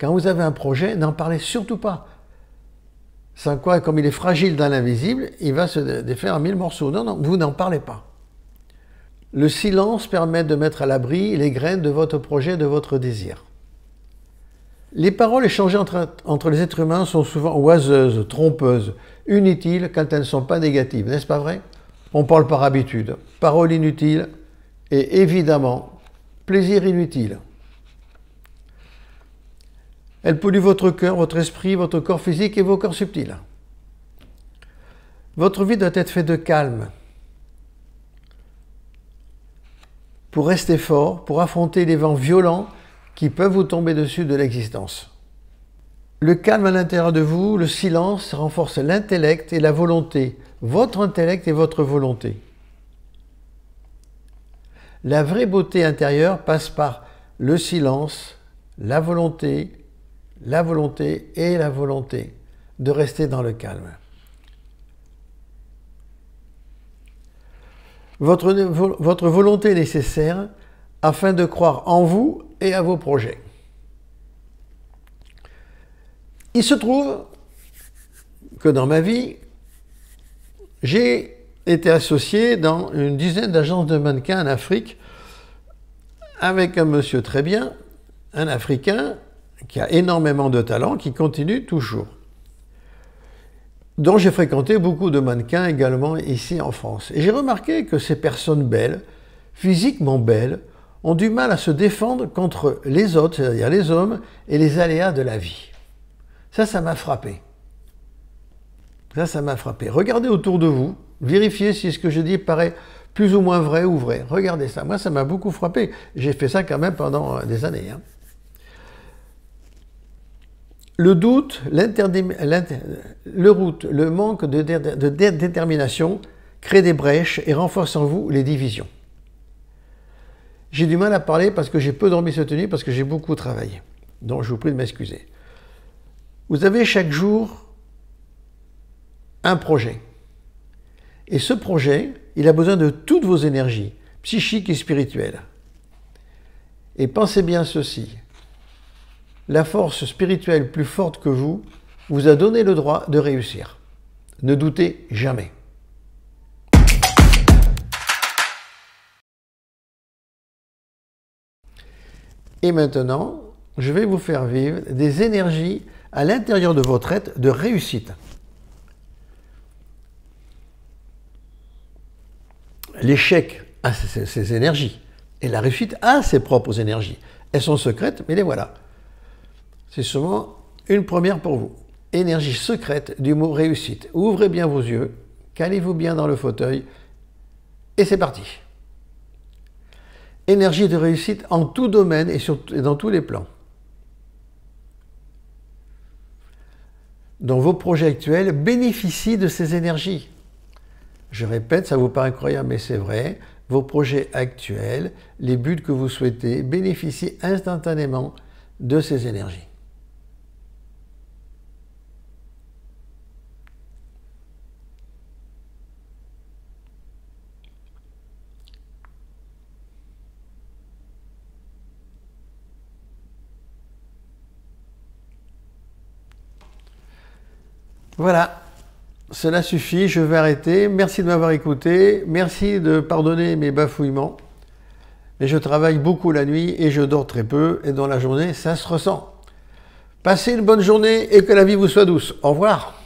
Quand vous avez un projet, n'en parlez surtout pas. Sans quoi, comme il est fragile dans l'invisible, il va se défaire en 1000 morceaux. Non, non, vous n'en parlez pas. Le silence permet de mettre à l'abri les graines de votre projet, de votre désir. Les paroles échangées entre les êtres humains sont souvent oiseuses, trompeuses, inutiles quand elles ne sont pas négatives, n'est-ce pas vrai? On parle par habitude. Paroles inutiles et évidemment, plaisir inutile. Elles polluent votre cœur, votre esprit, votre corps physique et vos corps subtils. Votre vie doit être faite de calme. Pour rester fort, pour affronter les vents violents qui peuvent vous tomber dessus de l'existence. Le calme à l'intérieur de vous, le silence renforce l'intellect et la volonté, votre intellect et votre volonté. La vraie beauté intérieure passe par le silence, la volonté et la volonté de rester dans le calme. Votre volonté est nécessaire afin de croire en vous et à vos projets. Il se trouve que dans ma vie, j'ai été associé dans une dizaine d'agences de mannequins en Afrique avec un monsieur très bien, un Africain qui a énormément de talent, qui continue toujours. Dont j'ai fréquenté beaucoup de mannequins également ici en France. Et j'ai remarqué que ces personnes belles, physiquement belles, ont du mal à se défendre contre les autres, c'est-à-dire les hommes, et les aléas de la vie. Ça m'a frappé. Ça m'a frappé. Regardez autour de vous, vérifiez si ce que je dis paraît plus ou moins vrai ou vrai. Regardez ça. Moi, ça m'a beaucoup frappé. J'ai fait ça quand même pendant des années. Le doute, le manque de détermination crée des brèches et renforce en vous les divisions. J'ai du mal à parler parce que j'ai peu dormi cette nuit, parce que j'ai beaucoup travaillé. Donc, je vous prie de m'excuser. Vous avez chaque jour un projet. Et ce projet, il a besoin de toutes vos énergies, psychiques et spirituelles. Et pensez bien ceci. La force spirituelle plus forte que vous a donné le droit de réussir. Ne doutez jamais. Et maintenant, je vais vous faire vivre des énergies à l'intérieur de votre être de réussite. L'échec a ses énergies et la réussite a ses propres énergies. Elles sont secrètes, mais les voilà. C'est seulement une première pour vous. Énergie secrète du mot réussite. Ouvrez bien vos yeux, calez-vous bien dans le fauteuil et c'est parti. Énergie de réussite en tout domaine et dans tous les plans. Dans vos projets actuels, bénéficient de ces énergies. Je répète, ça vous paraît incroyable, mais c'est vrai. Vos projets actuels, les buts que vous souhaitez, bénéficient instantanément de ces énergies. Voilà, cela suffit, je vais arrêter. Merci de m'avoir écouté, merci de pardonner mes bafouillements. Mais je travaille beaucoup la nuit et je dors très peu, et dans la journée, ça se ressent. Passez une bonne journée et que la vie vous soit douce. Au revoir.